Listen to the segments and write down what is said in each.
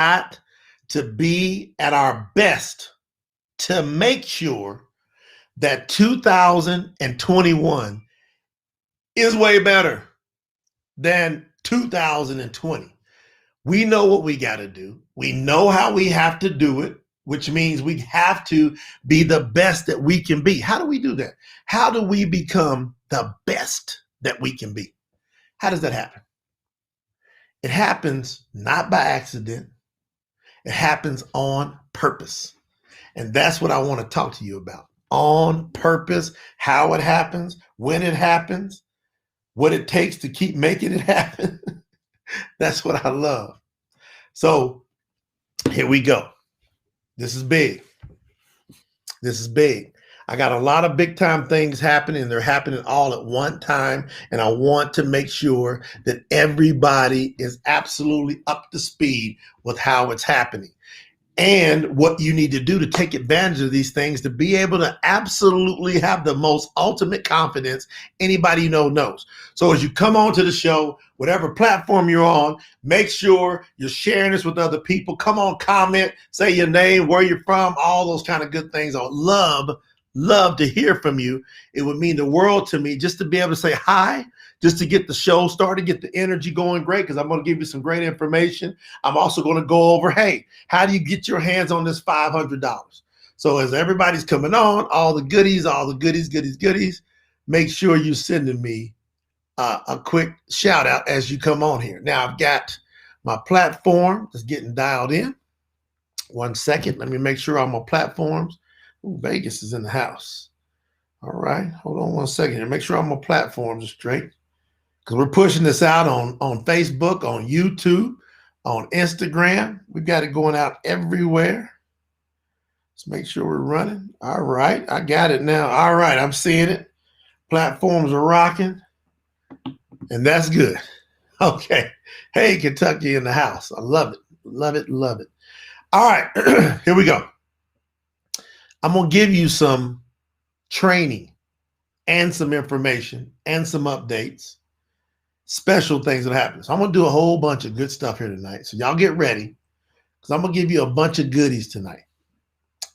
got to be at our best to make sure that 2021 is way better than 2020. We know what we got to do. We know how we have to do it, which means we have to be the best that we can be. How do we do that? How do we become the best that we can be? How does that happen? It happens not by accident. It happens on purpose. And that's what I want to talk to you about. On purpose, how it happens, when it happens, what it takes to keep making it happen. That's what I love. So here we go. This is big. This is big. I got a lot of big time things happening. They're happening all at one time. And I want to make sure that everybody is absolutely up to speed with how it's happening and what you need to do to take advantage of these things to be able to absolutely have the most ultimate confidence anybody you know knows. So as you come on to the show, whatever platform you're on, make sure you're sharing this with other people. Come on, comment, say your name, where you're from, all those kind of good things. I would love to hear from you. It would mean the world to me just to be able to say hi, just to get the show started, get the energy going great, because I'm going to give you some great information. I'm also going to go over, hey, how do you get your hands on this $500? So as everybody's coming on, all the goodies, make sure you're sending me a quick shout out as you come on here. Now I've got my platform that's getting dialed in. 1 second. Let me make sure all my platforms. Ooh, Vegas is in the house. All right. Hold on 1 second here. Make sure all my platforms are straight, because we're pushing this out on Facebook, on YouTube, on Instagram. We've got it going out everywhere. Let's make sure we're running. All right. I got it now. All right. I'm seeing it. Platforms are rocking. And that's good. Okay. Hey, Kentucky in the house. I love it. Love it. Love it. All right. Here we go. I'm going to give you some training and some information and some updates, special things that happen. So I'm going to do a whole bunch of good stuff here tonight. So y'all get ready, because I'm going to give you a bunch of goodies tonight.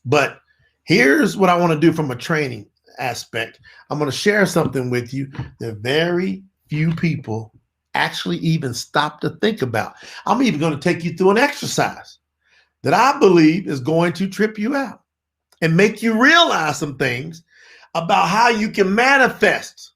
But here's what I want to do from a training aspect. I'm going to share something with you that very few people actually even stop to think about. I'm even going to take you through an exercise that I believe is going to trip you out and make you realize some things about how you can manifest.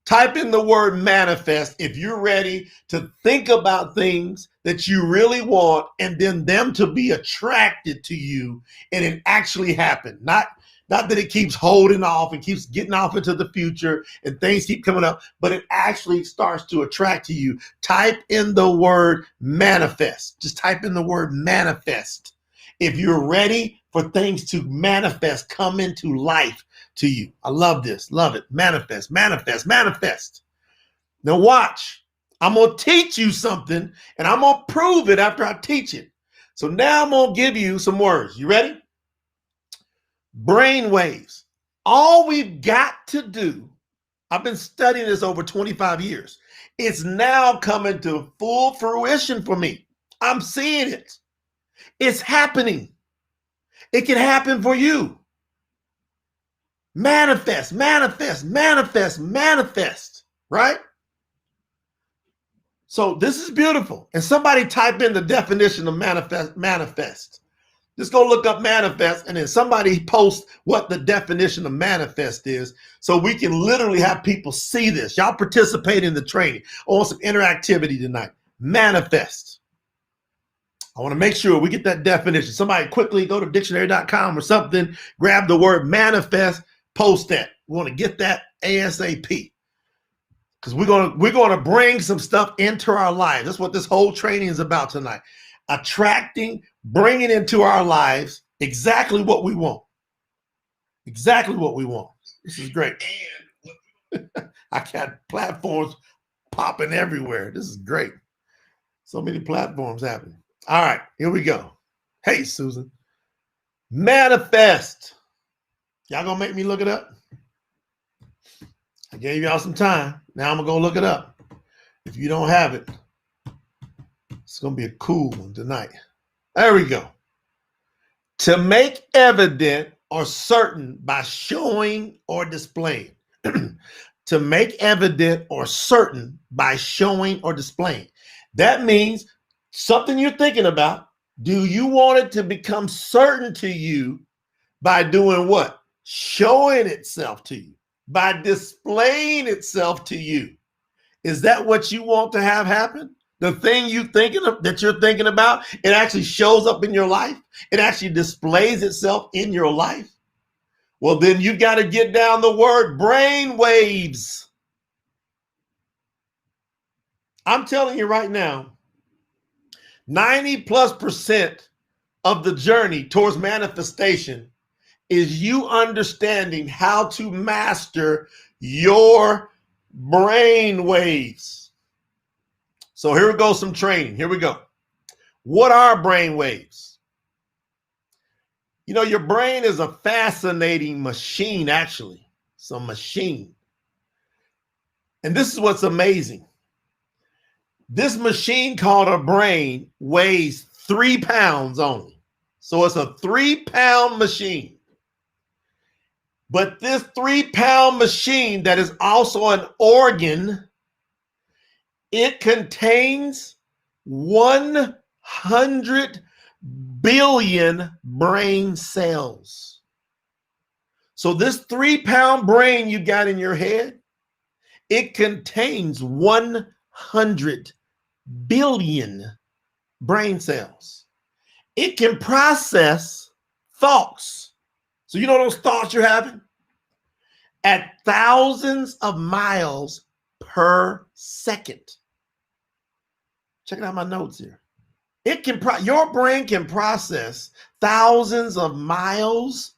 Type in the word manifest if you're ready to think about things that you really want and then them to be attracted to you and it actually happen. Not that it keeps holding off and keeps getting off into the future and things keep coming up, but it actually starts to attract to you. Type in the word manifest. Just type in the word manifest. If you're ready for things to manifest, come into life to you. I love this. Love it. Manifest, manifest, manifest. Now watch. I'm going to teach you something and I'm going to prove it after I teach it. So now I'm going to give you some words. You ready? Brain waves. All we've got to do, I've been studying this over 25 years. It's now coming to full fruition for me. I'm seeing it. It's happening. It can happen for you. Manifest, manifest, manifest, manifest, right? So this is beautiful. And somebody type in the definition of manifest. Just go look up manifest and then somebody post what the definition of manifest is so we can literally have people see this. Y'all participate in the training. I want some interactivity tonight. Manifest. I want to make sure we get that definition. Somebody quickly go to dictionary.com or something, grab the word manifest, post that. We want to get that ASAP. Because we're going to bring some stuff into our lives. That's what this whole training is about tonight. Attracting, bringing into our lives exactly what we want. Exactly what we want. This is great. I got platforms popping everywhere. This is great. So many platforms happening. All right, here we go. Hey, Susan. Manifest. Y'all gonna make me look it up? I gave y'all some time. Now I'm gonna go look it up. If you don't have it, it's gonna be a cool one tonight. There we go. To make evident or certain by showing or displaying. To make evident or certain by showing or displaying. That means something you're thinking about. Do you want it to become certain to you by doing what? Showing itself to you, by displaying itself to you. Is that what you want to have happen? The thing that you're thinking about, it actually shows up in your life. It actually displays itself in your life. Well, then you got to get down the word brain waves. I'm telling you right now, 90+% of the journey towards manifestation is you understanding how to master your brain waves. So here we go, some training. Here we go. What are brain waves? You know, your brain is a fascinating machine, actually. It's a machine. And this is what's amazing. This machine called a brain weighs 3 pounds only. So it's a 3-pound machine. But this 3-pound machine that is also an organ, it contains 100 billion brain cells. So this 3-pound brain you got in your head, it contains 100 billion brain cells. It can process thoughts. So you know those thoughts you're having? At thousands of miles per second. Checking out my notes here. Your brain can process thousands of miles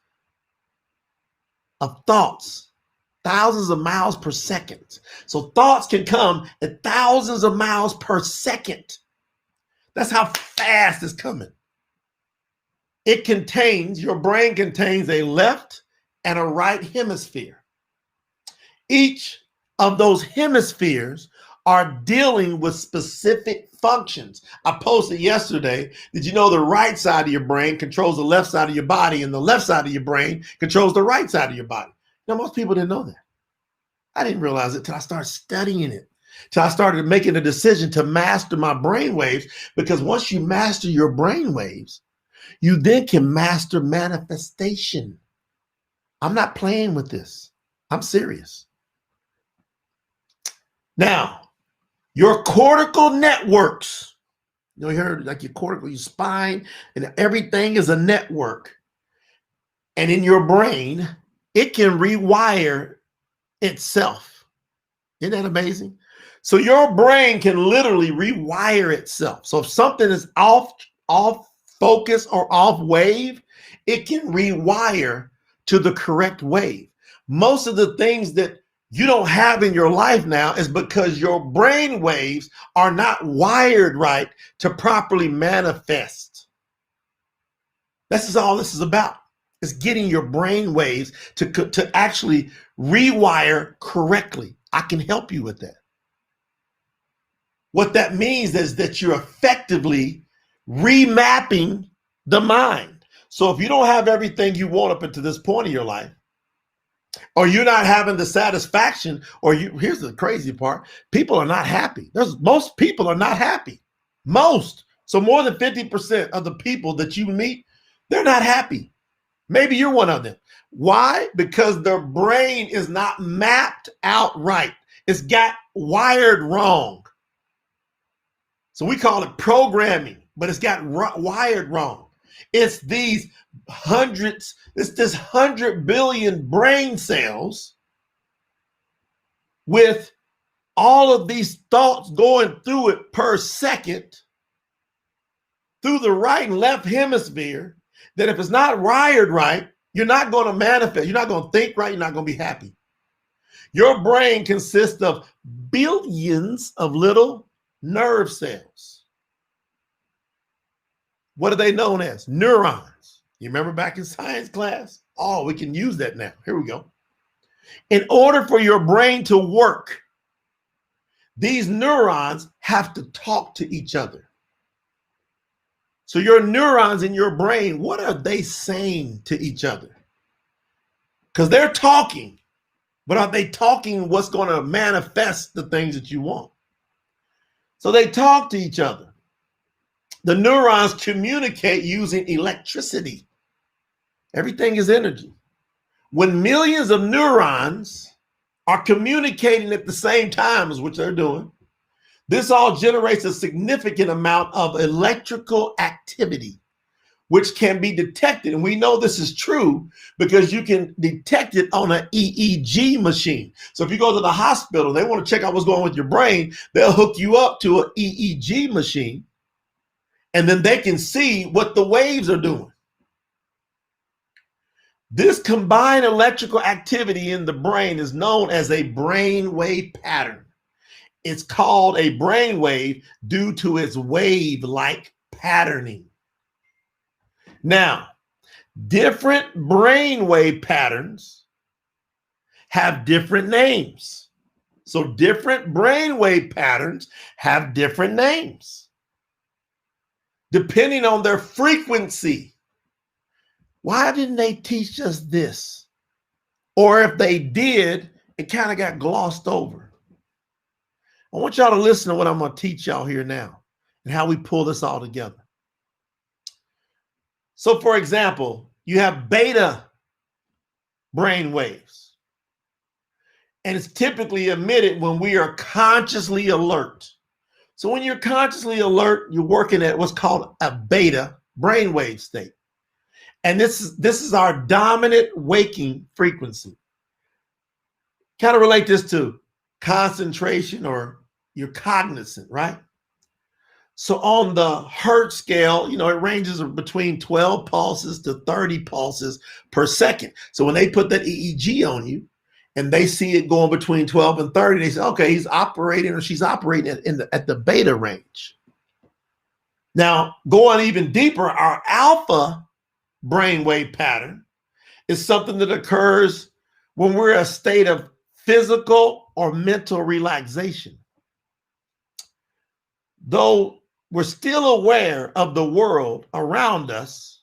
of thoughts, thousands of miles per second. So thoughts can come at thousands of miles per second. That's how fast it's coming. Your brain contains a left and a right hemisphere. Each of those hemispheres are dealing with specific functions. I posted yesterday, did you know the right side of your brain controls the left side of your body, and the left side of your brain controls the right side of your body? Now, most people didn't know that. I didn't realize it till I started studying it, till I started making a decision to master my brain waves, because once you master your brain waves, you then can master manifestation. I'm not playing with this. I'm serious. Now, your cortical networks, you hear like your cortical, your spine, and everything is a network. And in your brain, it can rewire itself. Isn't that amazing? So your brain can literally rewire itself. So if something is off focus or off wave, it can rewire to the correct wave. Most of the things that you don't have in your life now is because your brain waves are not wired right to properly manifest. This is all this is about. It's getting your brain waves to actually rewire correctly. I can help you with that. What that means is that you're effectively remapping the mind. So if you don't have everything you want up until this point in your life, or you're not having the satisfaction, here's the crazy part, people are not happy. Most people are not happy. Most. So more than 50% of the people that you meet, they're not happy. Maybe you're one of them. Why? Because their brain is not mapped out right. It's got wired wrong. So we call it programming, but it's got wired wrong. It's this 100 billion brain cells with all of these thoughts going through it per second through the right and left hemisphere, that if it's not wired right, you're not going to manifest. You're not going to think right. You're not going to be happy. Your brain consists of billions of little nerve cells. What are they known as? Neurons. You remember back in science class? Oh, we can use that now. Here we go. In order for your brain to work, these neurons have to talk to each other. So your neurons in your brain, what are they saying to each other? Because they're talking, but are they talking what's going to manifest the things that you want? So they talk to each other. The neurons communicate using electricity. Everything is energy. When millions of neurons are communicating at the same time as what they're doing, this all generates a significant amount of electrical activity, which can be detected. And we know this is true because you can detect it on an EEG machine. So if you go to the hospital, they want to check out what's going on with your brain, they'll hook you up to an EEG machine, and then they can see what the waves are doing. This combined electrical activity in the brain is known as a brainwave pattern. It's called a brainwave due to its wave-like patterning. Now, different brainwave patterns have different names. So different brainwave patterns have different names depending on their frequency. Why didn't they teach us this? Or if they did, it kind of got glossed over. I want y'all to listen to what I'm going to teach y'all here now and how we pull this all together. So, for example, you have beta brain waves, and it's typically emitted when we are consciously alert. So when you're consciously alert, you're working at what's called a beta brainwave state. And this is our dominant waking frequency. Kind of relate this to concentration, or you're cognizant, right? So on the Hertz scale, it ranges between 12 pulses to 30 pulses per second. So when they put that EEG on you and they see it going between 12 and 30, they say, okay, he's operating or she's operating at the beta range. Now, going even deeper, our alpha brainwave pattern is something that occurs when we're in a state of physical or mental relaxation. Though we're still aware of the world around us,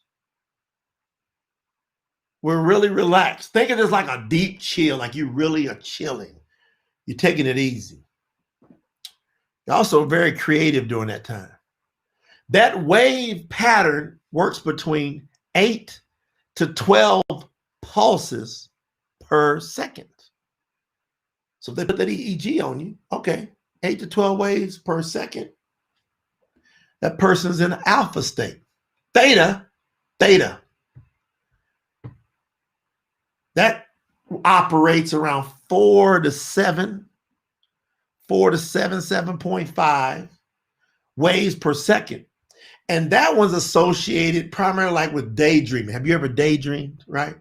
we're really relaxed. Think of this like a deep chill, like you really are chilling. You're taking it easy. You're also very creative during that time. That wave pattern works between 8 to 12 pulses per second. So if they put that EEG on you, okay, 8 to 12 waves per second. That person's in alpha state. Theta, that operates around 4 to 7, 7.5 waves per second. And that one's associated primarily like with daydreaming. Have you ever daydreamed, right?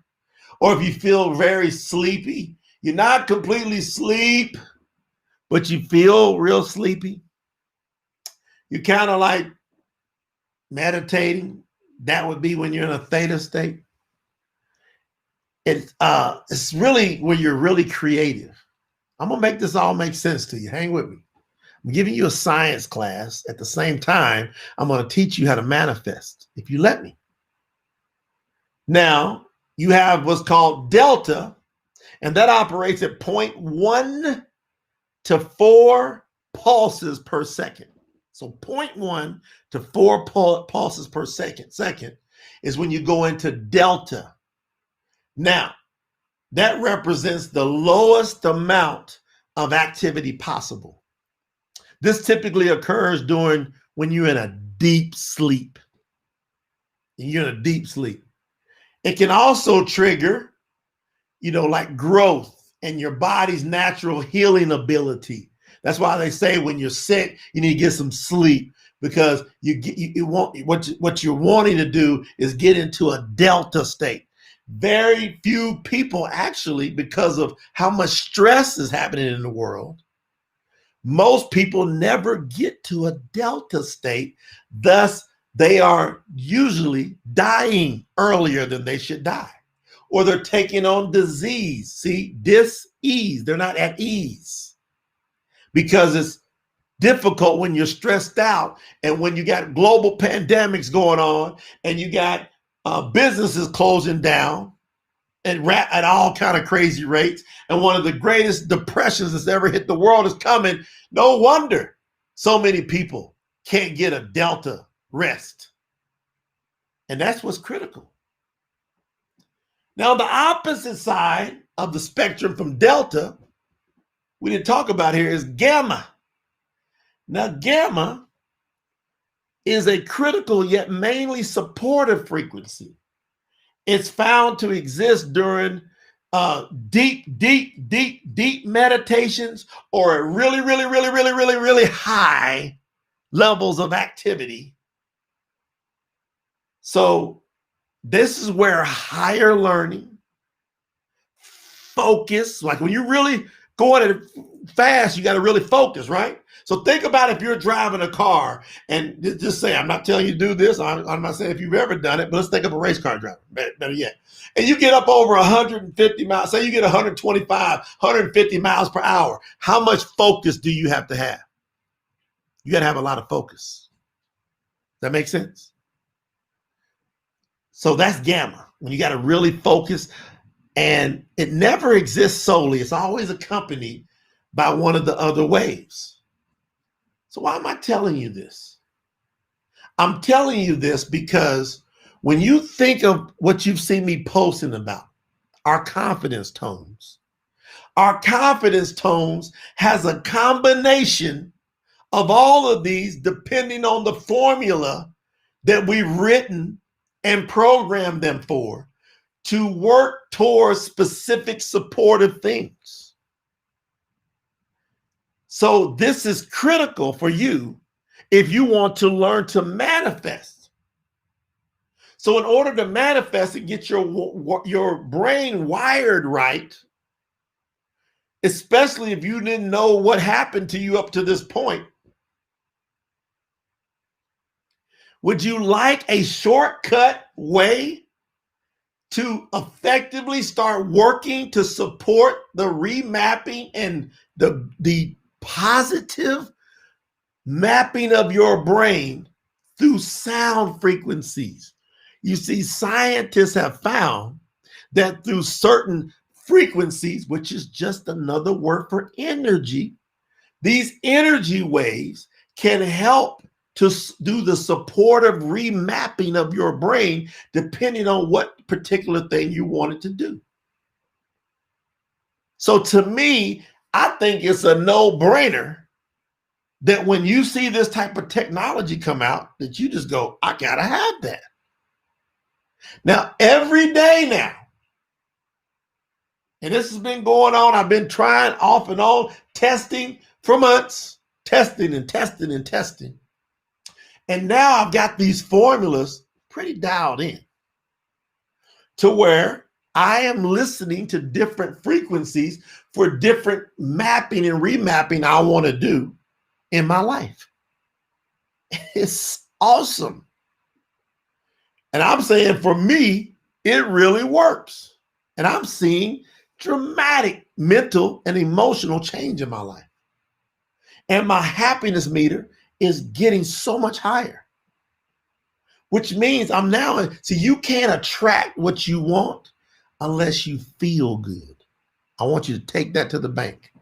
Or if you feel very sleepy, you're not completely asleep, but you feel real sleepy. You're kind of like meditating. That would be when you're in a theta state. It's really when you're really creative. I'm going to make this all make sense to you. Hang with me. I'm giving you a science class. At the same time, I'm going to teach you how to manifest, if you let me. Now, you have what's called delta, and that operates at 0.1 to 4 pulses per second. So 0.1 to 4 pulses per second is when you go into delta. Now, that represents the lowest amount of activity possible. This typically occurs when you're in a deep sleep. You're in a deep sleep. It can also trigger, like growth and your body's natural healing ability. That's why they say when you're sick, you need to get some sleep, because what you're wanting to do is get into a delta state. Very few people actually, because of how much stress is happening in the world, most people never get to a delta state. Thus, they are usually dying earlier than they should die, or they're taking on disease. See, dis-ease. They're not at ease because it's difficult when you're stressed out and when you got global pandemics going on and you got businesses closing down at all kind of crazy rates. And one of the greatest depressions that's ever hit the world is coming. No wonder so many people can't get a Delta rest. And that's what's critical. Now, the opposite side of the spectrum from Delta, we didn't talk about here, is Gamma. Now, Gamma is a critical yet mainly supportive frequency. It's found to exist during deep meditations or at really high levels of activity. So this is where higher learning, focus, like when you're really going at it fast, you got to really focus, right? So think about if you're driving a car and just say, I'm not telling you to do this. I'm not saying if you've ever done it, but let's think of a race car driver, better yet. And you get up over 150 miles, say you get 125, 150 miles per hour. How much focus do you have to have? You got to have a lot of focus. Does that make sense? So that's Gamma, when you got to really focus, and it never exists solely. It's always accompanied by one of the other waves. So why am I telling you this? I'm telling you this because when you think of what you've seen me posting about, our confidence tones has a combination of all of these depending on the formula that we've written and programmed them for to work towards specific supportive things. So this is critical for you if you want to learn to manifest. So in order to manifest and get your brain wired right, especially if you didn't know what happened to you up to this point, would you like a shortcut way to effectively start working to support the remapping and the positive mapping of your brain through sound frequencies? You see, scientists have found that through certain frequencies, which is just another word for energy, these energy waves can help to do the supportive remapping of your brain depending on what particular thing you wanted to do. So to me, I think it's a no-brainer that when you see this type of technology come out, that you just go, I gotta have that. Now, every day now, and this has been going on, I've been trying off and on, testing for months, testing. And now I've got these formulas pretty dialed in to where I am listening to different frequencies for different mapping and remapping I want to do in my life. It's awesome. And I'm saying for me, it really works. And I'm seeing dramatic mental and emotional change in my life. And my happiness meter is getting so much higher, which means I'm now, see, you can't attract what you want unless you feel good. I want you to take that to the bank.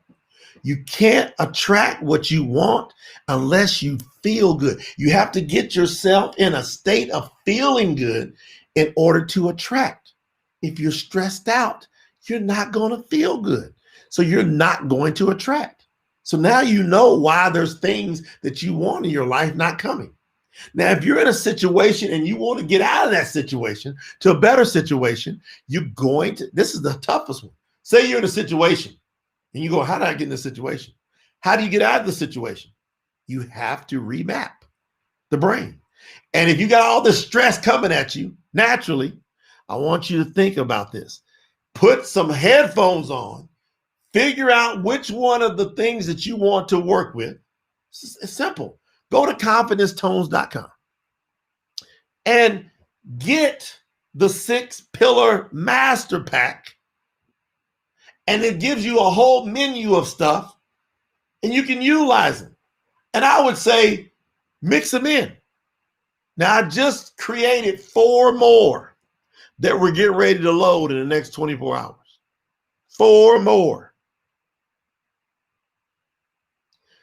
You can't attract what you want unless you feel good. You have to get yourself in a state of feeling good in order to attract. If you're stressed out, you're not going to feel good. So you're not going to attract. So now you know why there's things that you want in your life not coming. Now, if you're in a situation and you want to get out of that situation to a better situation, this is the toughest one. Say you're in a situation and you go, how did I get in this situation? How do you get out of the situation? You have to remap the brain. And if you got all this stress coming at you, naturally, I want you to think about this. Put some headphones on, figure out which one of the things that you want to work with. It's simple. Go to confidencetones.com and get the 6-pillar master pack. And it gives you a whole menu of stuff and you can utilize them. And I would say, mix them in. Now, I just created 4 more that we're getting ready to load in the next 24 hours. 4 more.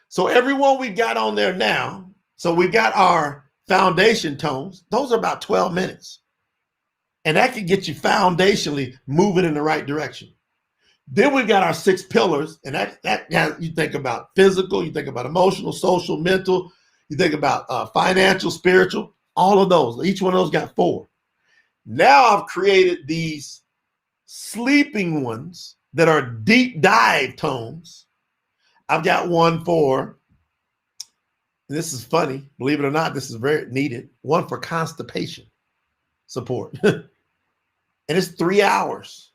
So everyone we got on there now, so we got our foundation tones. Those are about 12 minutes. And that can get you foundationally moving in the right direction. Then we got our 6 pillars, and that you think about physical, you think about emotional, social, mental, you think about financial, spiritual, all of those. Each one of those got 4. Now I've created these sleeping ones that are deep dive tones. I've got one for, and this is funny, believe it or not, this is very needed, one for constipation support. And it's 3 hours.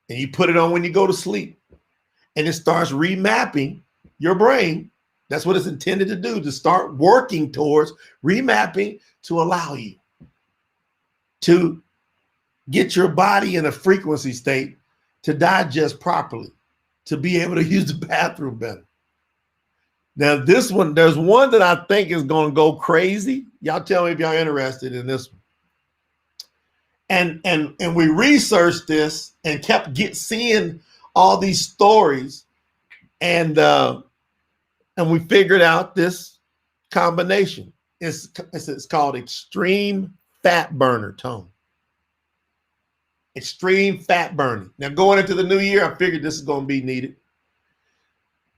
And you put it on when you go to sleep. And it starts remapping your brain. That's what it's intended to do, to start working towards remapping to allow you to get your body in a frequency state to digest properly, to be able to use the bathroom better. Now, this one, there's one that I think is going to go crazy. Y'all tell me if y'all interested in this one. And we researched this and kept seeing all these stories, and we figured out this combination. It's called extreme fat burner tone. Extreme fat burning. Now, going into the new year, I figured this is going to be needed.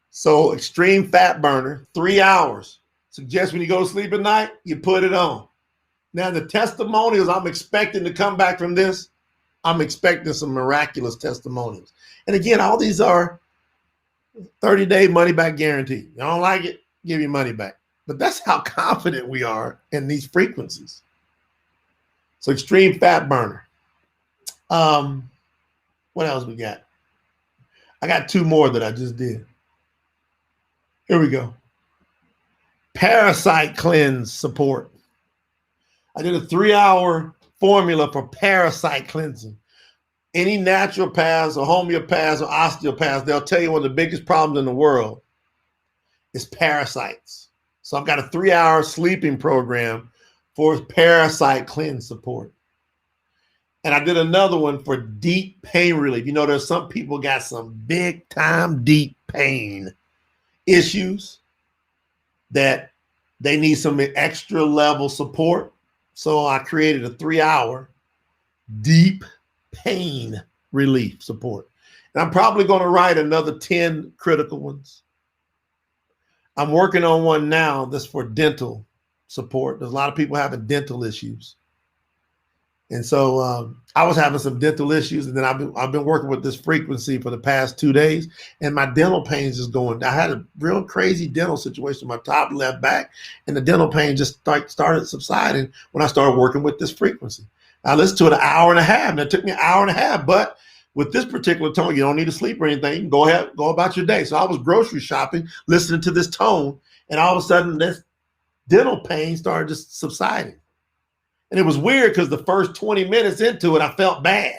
So extreme fat burner, 3 hours. Suggest when you go to sleep at night, you put it on. Now, the testimonials I'm expecting to come back from this, I'm expecting some miraculous testimonials. And again, all these are 30-day money-back guarantee. You don't like it, give your money back. But that's how confident we are in these frequencies. So extreme fat burner. What else we got? I got 2 more that I just did. Here we go. Parasite cleanse support. I did a 3-hour formula for parasite cleansing. Any naturopaths or homeopaths or osteopaths, they'll tell you one of the biggest problems in the world is parasites. So I've got a 3-hour sleeping program for parasite cleanse support. And I did another one for deep pain relief. You know, there's some people got some big time deep pain issues that they need some extra level support. So I created a 3-hour deep pain relief support. And I'm probably going to write another 10 critical ones. I'm working on one now that's for dental support. There's a lot of people having dental issues. And so I was having some dental issues, and then I've been working with this frequency for the past 2 days, and my dental pain is just going. I had a real crazy dental situation in my top left back, and the dental pain just started subsiding when I started working with this frequency. I listened to it an hour and a half, and it took me an hour and a half. But with this particular tone, you don't need to sleep or anything. You can go ahead, go about your day. So I was grocery shopping, listening to this tone, and all of a sudden this dental pain started just subsiding. And it was weird because the first 20 minutes into it, I felt bad.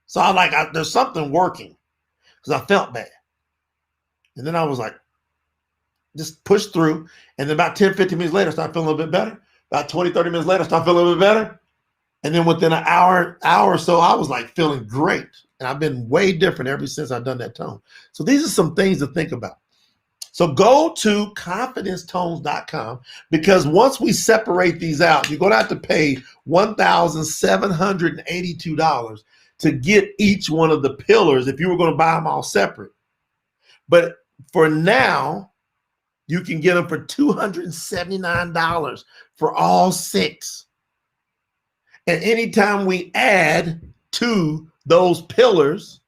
So I was like, there's something working, because I felt bad. And then I was like, just push through. And then about 10, 15 minutes later, I started feeling a little bit better. About 20, 30 minutes later, I started feeling a little bit better. And then within an hour or so, I was like feeling great. And I've been way different ever since I've done that tone. So these are some things to think about. So go to confidencetones.com, because once we separate these out, you're going to have to pay $1,782 to get each one of the pillars if you were going to buy them all separate. But for now, you can get them for $279 for all 6. And anytime we add to those pillars,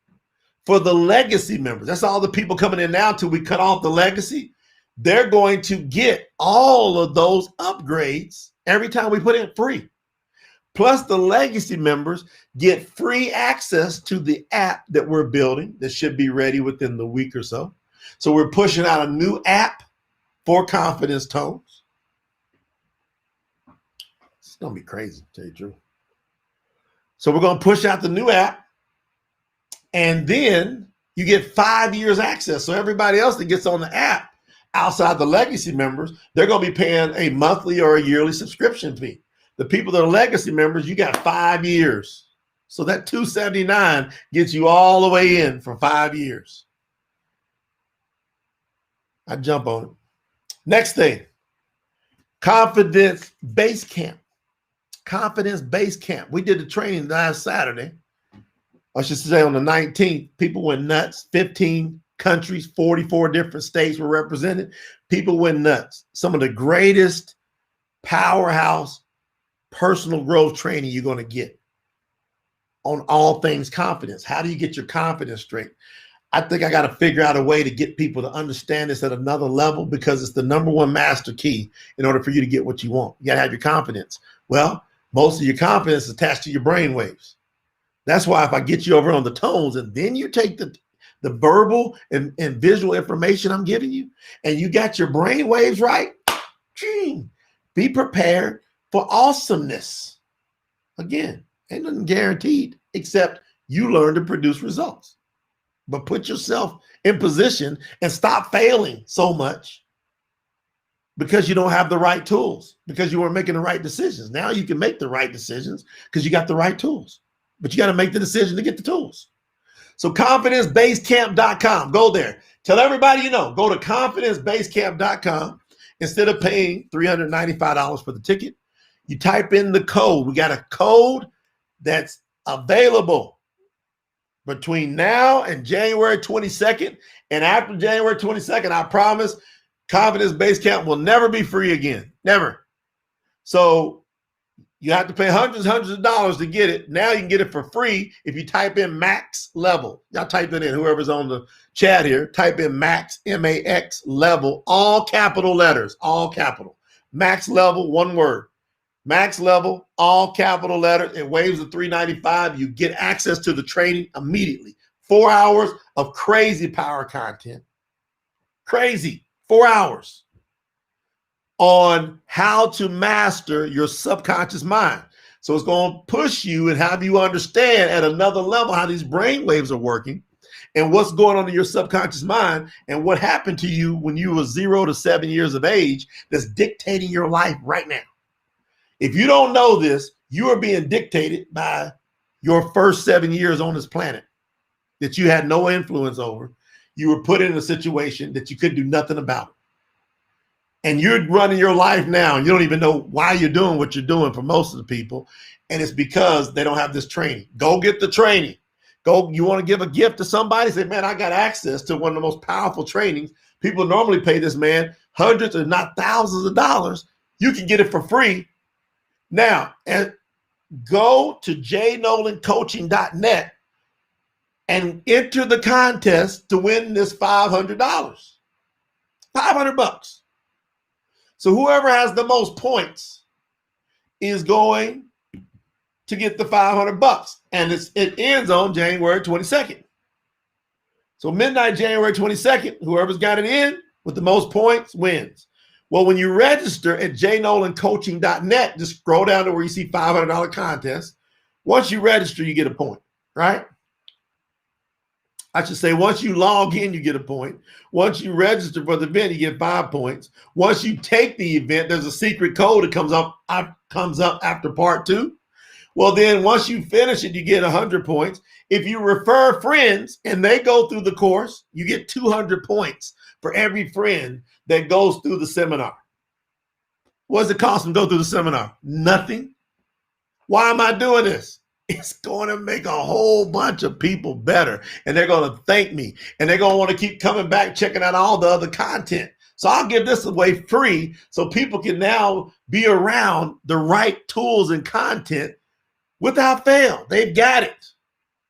for the legacy members, that's all the people coming in now till we cut off the legacy, they're going to get all of those upgrades every time we put in free. Plus the legacy members get free access to the app that we're building that should be ready within the week or so. So we're pushing out a new app for Confidence Tones. It's going to be crazy, to tell you the truth. So we're going to push out the new app. And then you get 5 years access. So everybody else that gets on the app, outside the legacy members, they're going to be paying a monthly or a yearly subscription fee. The people that are legacy members, you got 5 years. So that $279 gets you all the way in for 5 years. I jump on it. Next thing, Confidence Base Camp. Confidence Base Camp. We did the training last Saturday. I should say on the 19th. People went nuts. 15 countries, 44 different states were represented. People went nuts. Some of the greatest powerhouse personal growth training you're going to get on all things confidence. How do you get your confidence straight? I think I got to figure out a way to get people to understand this at another level, because it's the number one master key in order for you to get what you want. You got to have your confidence. Well, most of your confidence is attached to your brain waves. That's why if I get you over on the tones and then you take the verbal and visual information I'm giving you, and you got your brain waves right, be prepared for awesomeness. Again, ain't nothing guaranteed except you learn to produce results. But put yourself in position and stop failing so much because you don't have the right tools, because you weren't making the right decisions. Now you can make the right decisions because you got the right tools, but you got to make the decision to get the tools. So confidencebasecamp.com, go there. Tell everybody you know, go to confidencebasecamp.com. Instead of paying $395 for the ticket, you type in the code. We got a code that's available between now and January 22nd. And after January 22nd, I promise Confidence Base Camp will never be free again. Never. So you have to pay hundreds of dollars to get it. Now you can get it for free if you type in max level. Y'all type it in, whoever's on the chat here, type in max, M-A-X level, all capital letters, all capital. Max level, one word. Max level, all capital letters. It waives the $395. You get access to the training immediately. 4 hours of crazy power content. Crazy. 4 hours on how to master your subconscious mind. So it's going to push you and have you understand at another level how these brain waves are working and what's going on in your subconscious mind and what happened to you when you were 0 to 7 years of age that's dictating your life right now. If you don't know this, you are being dictated by your first 7 years on this planet that you had no influence over. You were put in a situation that you couldn't do nothing about. And you're running your life now, and you don't even know why you're doing what you're doing for most of the people. And it's because they don't have this training. Go get the training. Go, you want to give a gift to somebody? Say, man, I got access to one of the most powerful trainings. People normally pay this man hundreds if not thousands of dollars. You can get it for free. Now, and go to jnolandcoaching.net and enter the contest to win this $500. $500. So whoever has the most points is going to get the $500, and it ends on January 22nd. So midnight, January 22nd, whoever's got it in with the most points wins. Well, when you register at jnolandcoaching.net, just scroll down to where you see $500 contest. Once you register, you get a point, right? I should say once you log in, you get a point. Once you register for the event, you get 5 points. Once you take the event, there's a secret code that comes up after part 2. Well, then once you finish it, you get 100 points. If you refer friends and they go through the course, you get 200 points for every friend that goes through the seminar. What does it cost them to go through the seminar? Nothing. Why am I doing this? It's going to make a whole bunch of people better, and they're going to thank me, and they're going to want to keep coming back, checking out all the other content. So I'll give this away free so people can now be around the right tools and content without fail. They've got it.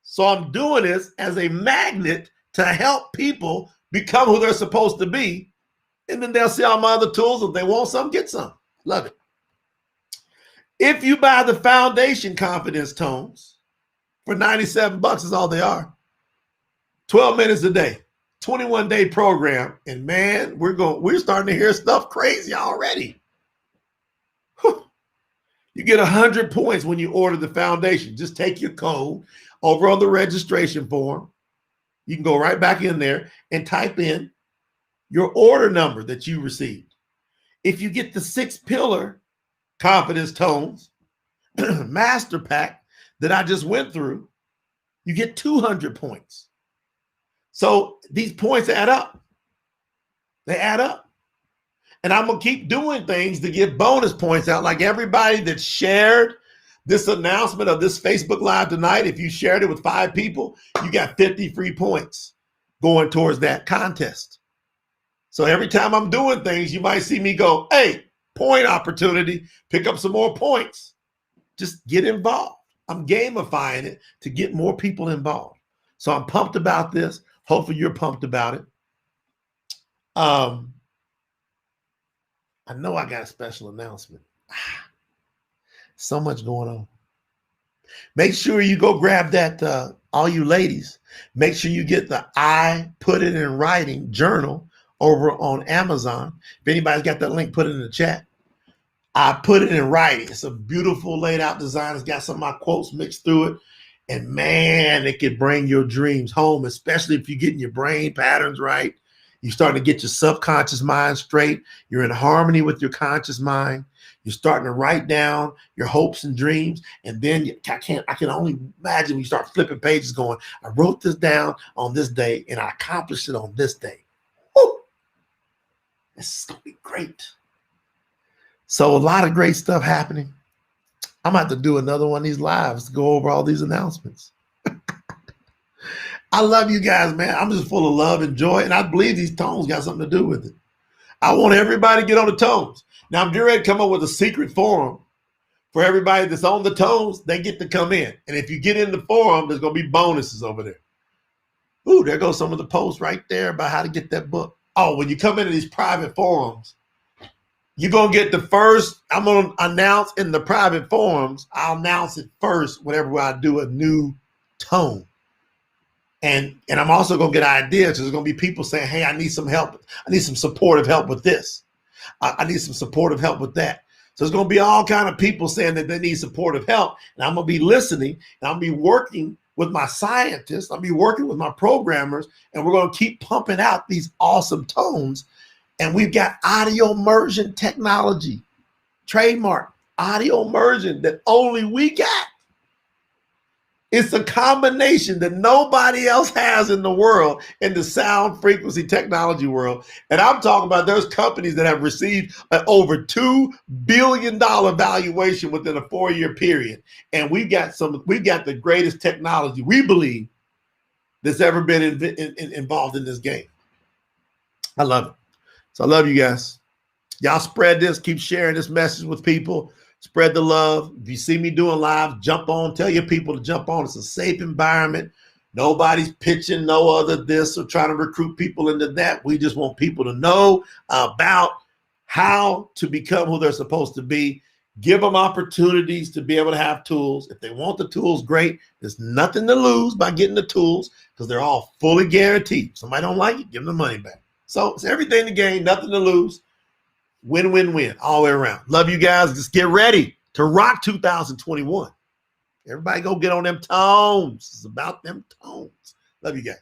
So I'm doing this as a magnet to help people become who they're supposed to be. And then they'll see all my other tools. If they want some, get some. Love it. If you buy the foundation confidence tones for $97 is all they are. 12 minutes a day, 21-day program. And man, we're starting to hear stuff crazy already. Whew. You get 100 points when you order the foundation. Just take your code over on the registration form. You can go right back in there and type in your order number that you received. If you get the 6-pillar confidence tones master pack that I just went through, you get 200 points. So these points add up. They add up. And I'm going to keep doing things to give bonus points out. Like everybody that shared this announcement of this Facebook Live tonight, if you shared it with 5 people, you got 50 free points going towards that contest. So every time I'm doing things, you might see me go, hey, point opportunity, pick up some more points. Just get involved. I'm gamifying it to get more people involved. So I'm pumped about this. Hopefully you're pumped about it. I know I got a special announcement. So much going on. Make sure you go grab that, all you ladies. Make sure you get the I Put It in Writing journal over on Amazon. If anybody's got that link, put it in the chat. I Put It in Writing. It's a beautiful laid out design. It's got some of my quotes mixed through it. And man, it can bring your dreams home, especially if you're getting your brain patterns right. You're starting to get your subconscious mind straight. You're in harmony with your conscious mind. You're starting to write down your hopes and dreams. And then I can only imagine when you start flipping pages going, I wrote this down on this day and I accomplished it on this day. Woo! This is going to be great. So a lot of great stuff happening. I'm about to do another one of these lives to go over all these announcements. I love you guys, man. I'm just full of love and joy. And I believe these tones got something to do with it. I want everybody to get on the tones. Now I'm getting ready to come up with a secret forum for everybody that's on the tones. They get to come in. And if you get in the forum, there's going to be bonuses over there. Ooh, there goes some of the posts right there about how to get that book. Oh, when you come into these private forums, you're going to get the first, I'm going to announce in the private forums, I'll announce it first whenever I do a new tone. And I'm also going to get ideas. There's going to be people saying, hey, I need some help. I need some supportive help with this. I need some supportive help with that. So there's going to be all kind of people saying that they need supportive help. And I'm going to be listening. And I'll be working with my scientists. I'll be working with my programmers. And we're going to keep pumping out these awesome tones. And we've got audio immersion technology, trademark audio immersion that only we got. It's a combination that nobody else has in the world, in the sound frequency technology world. And I'm talking about there's companies that have received an over $2 billion valuation within a 4-year period. And we've got the greatest technology, we believe, that's ever been involved in this game. I love it. So I love you guys. Y'all spread this, keep sharing this message with people. Spread the love. If you see me doing live, jump on. Tell your people to jump on. It's a safe environment. Nobody's pitching no other this or trying to recruit people into that. We just want people to know about how to become who they're supposed to be. Give them opportunities to be able to have tools. If they want the tools, great. There's nothing to lose by getting the tools because they're all fully guaranteed. If somebody don't like it, give them the money back. So it's everything to gain, nothing to lose. Win, win, win all the way around. Love you guys. Just get ready to rock 2021. Everybody go get on them tones. It's about them tones. Love you guys.